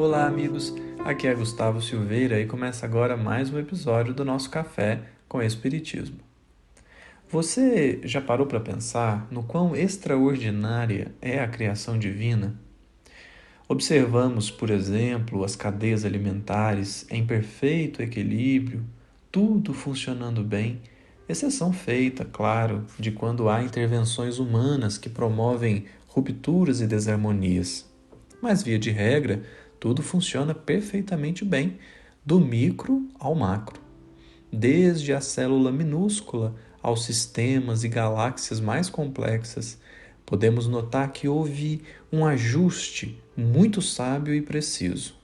Olá, amigos. Aqui é Gustavo Silveira e começa agora mais um episódio do nosso Café com Espiritismo. Você já parou para pensar no quão extraordinária é a criação divina? Observamos, por exemplo, as cadeias alimentares em perfeito equilíbrio, tudo funcionando bem, exceção feita, claro, de quando há intervenções humanas que promovem rupturas e desarmonias. Mas, via de regra, tudo funciona perfeitamente bem, do micro ao macro. Desde a célula minúscula aos sistemas e galáxias mais complexas, podemos notar que houve um ajuste muito sábio e preciso.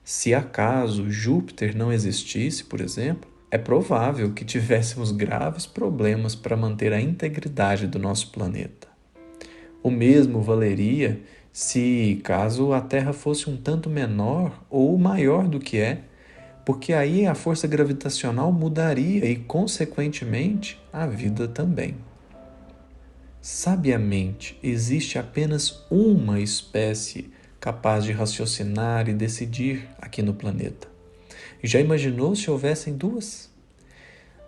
Se acaso Júpiter não existisse, por exemplo, é provável que tivéssemos graves problemas para manter a integridade do nosso planeta. O mesmo valeria se caso a Terra fosse um tanto menor ou maior do que é, porque aí a força gravitacional mudaria e, consequentemente, a vida também. Sabiamente, existe apenas uma espécie capaz de raciocinar e decidir aqui no planeta. Já imaginou se houvessem duas?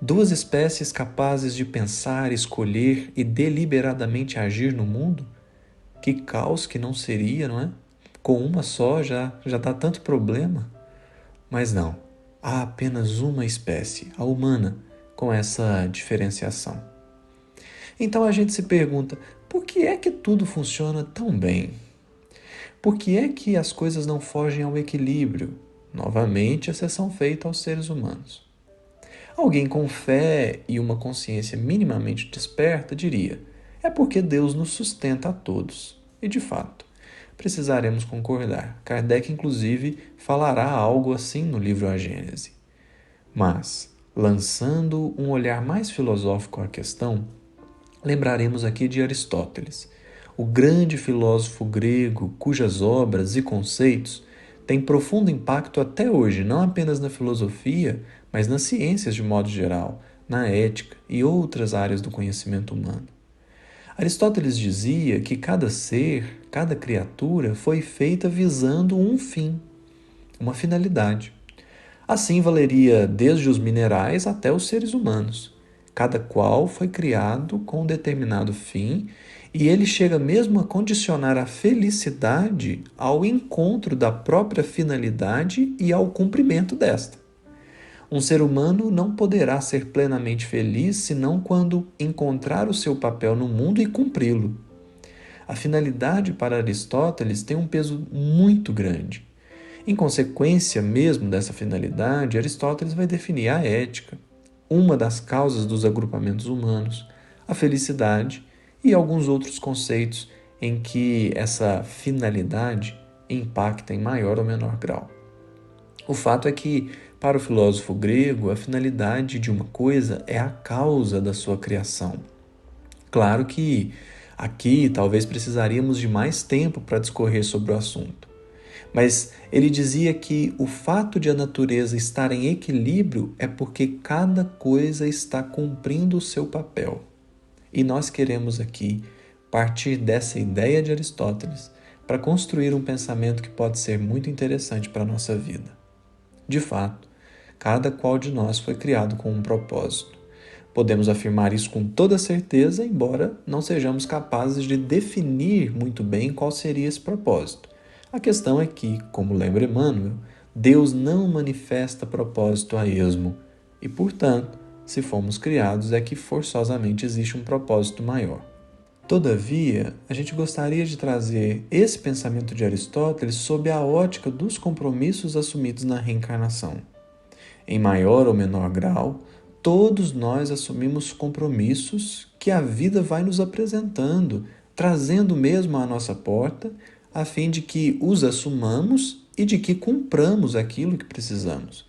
Duas espécies capazes de pensar, escolher e deliberadamente agir no mundo? Que caos que não seria, não é? Com uma só já dá tanto problema. Mas não, há apenas uma espécie, a humana, com essa diferenciação. Então a gente se pergunta, por que é que tudo funciona tão bem? Por que é que as coisas não fogem ao equilíbrio? Novamente, exceção feita aos seres humanos. Alguém com fé e uma consciência minimamente desperta diria: é porque Deus nos sustenta a todos. E de fato, precisaremos concordar. Kardec, inclusive, falará algo assim no livro A Gênese. Mas, lançando um olhar mais filosófico à questão, lembraremos aqui de Aristóteles, o grande filósofo grego cujas obras e conceitos têm profundo impacto até hoje, não apenas na filosofia, mas nas ciências de modo geral, na ética e outras áreas do conhecimento humano. Aristóteles dizia que cada ser, cada criatura foi feita visando um fim, uma finalidade. Assim valeria desde os minerais até os seres humanos. Cada qual foi criado com um determinado fim, e ele chega mesmo a condicionar a felicidade ao encontro da própria finalidade e ao cumprimento desta. Um ser humano não poderá ser plenamente feliz senão quando encontrar o seu papel no mundo e cumpri-lo. A finalidade para Aristóteles tem um peso muito grande. Em consequência mesmo dessa finalidade, Aristóteles vai definir a ética, uma das causas dos agrupamentos humanos, a felicidade e alguns outros conceitos em que essa finalidade impacta em maior ou menor grau. O fato é que, para o filósofo grego, a finalidade de uma coisa é a causa da sua criação. Claro que aqui talvez precisaríamos de mais tempo para discorrer sobre o assunto. Mas ele dizia que o fato de a natureza estar em equilíbrio é porque cada coisa está cumprindo o seu papel. E nós queremos aqui partir dessa ideia de Aristóteles para construir um pensamento que pode ser muito interessante para a nossa vida. De fato, cada qual de nós foi criado com um propósito. Podemos afirmar isso com toda certeza, embora não sejamos capazes de definir muito bem qual seria esse propósito. A questão é que, como lembra Emmanuel, Deus não manifesta propósito a esmo e, portanto, se fomos criados é que forçosamente existe um propósito maior. Todavia, a gente gostaria de trazer esse pensamento de Aristóteles sob a ótica dos compromissos assumidos na reencarnação. Em maior ou menor grau, todos nós assumimos compromissos que a vida vai nos apresentando, trazendo mesmo à nossa porta, a fim de que os assumamos e de que cumpramos aquilo que precisamos.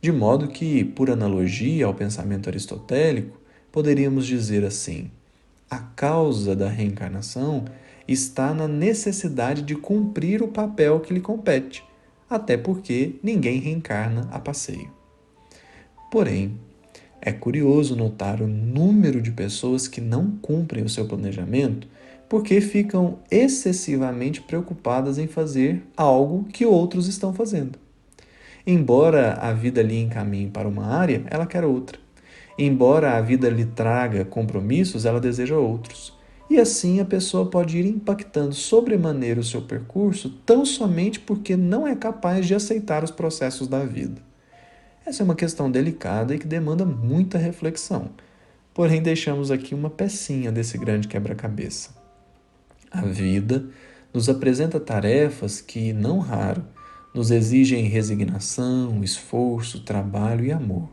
De modo que, por analogia ao pensamento aristotélico, poderíamos dizer assim: a causa da reencarnação está na necessidade de cumprir o papel que lhe compete, até porque ninguém reencarna a passeio. Porém, é curioso notar o número de pessoas que não cumprem o seu planejamento porque ficam excessivamente preocupadas em fazer algo que outros estão fazendo. Embora a vida lhe encaminhe para uma área, ela quer outra. Embora a vida lhe traga compromissos, ela deseja outros. E assim a pessoa pode ir impactando sobremaneira o seu percurso tão somente porque não é capaz de aceitar os processos da vida. Essa é uma questão delicada e que demanda muita reflexão. Porém, deixamos aqui uma pecinha desse grande quebra-cabeça. A vida nos apresenta tarefas que, não raro, nos exigem resignação, esforço, trabalho e amor.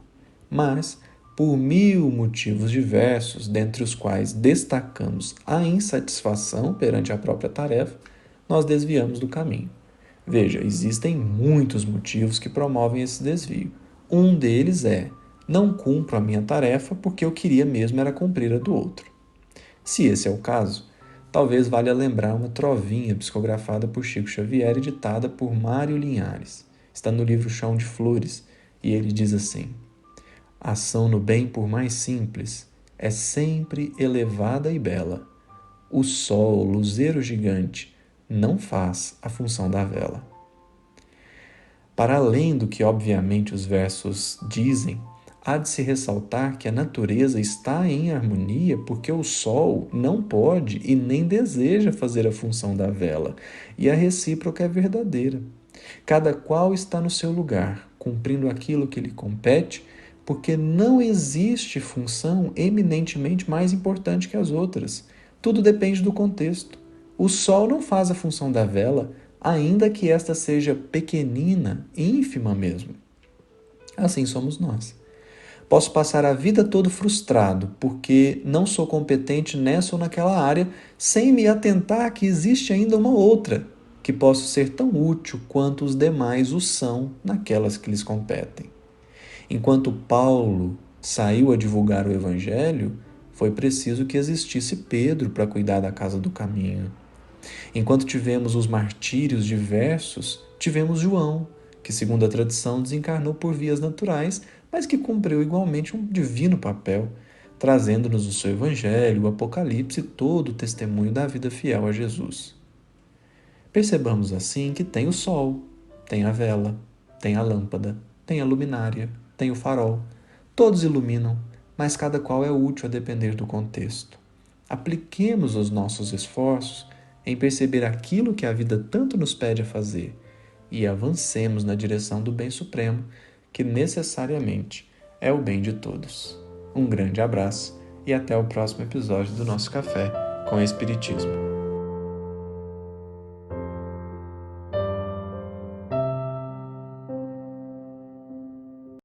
Mas, por mil motivos diversos, dentre os quais destacamos a insatisfação perante a própria tarefa, nós desviamos do caminho. Veja, existem muitos motivos que promovem esse desvio. Um deles é: não cumpro a minha tarefa porque eu queria mesmo era cumprir a do outro. Se esse é o caso, talvez valha lembrar uma trovinha psicografada por Chico Xavier e ditada por Mário Linhares. Está no livro Chão de Flores, e ele diz assim: a ação no bem, por mais simples, é sempre elevada e bela. O sol, luzeiro gigante, não faz a função da vela. Para além do que obviamente os versos dizem, há de se ressaltar que a natureza está em harmonia porque o sol não pode e nem deseja fazer a função da vela, e a recíproca é verdadeira. Cada qual está no seu lugar, cumprindo aquilo que lhe compete, porque não existe função eminentemente mais importante que as outras. Tudo depende do contexto. O sol não faz a função da vela, ainda que esta seja pequenina, ínfima mesmo. Assim somos nós. Posso passar a vida toda frustrado porque não sou competente nessa ou naquela área, sem me atentar que existe ainda uma outra, que posso ser tão útil quanto os demais o são naquelas que lhes competem. Enquanto Paulo saiu a divulgar o Evangelho, foi preciso que existisse Pedro para cuidar da casa do caminho. Enquanto tivemos os martírios diversos, tivemos João, que, segundo a tradição, desencarnou por vias naturais, mas que cumpriu igualmente um divino papel, trazendo-nos o seu Evangelho, o Apocalipse e todo o testemunho da vida fiel a Jesus. Percebamos assim que tem o sol, tem a vela, tem a lâmpada, tem a luminária, tem o farol. Todos iluminam, mas cada qual é útil a depender do contexto. Apliquemos os nossos esforços em perceber aquilo que a vida tanto nos pede a fazer e avancemos na direção do bem supremo, que necessariamente é o bem de todos. Um grande abraço e até o próximo episódio do nosso Café com Espiritismo.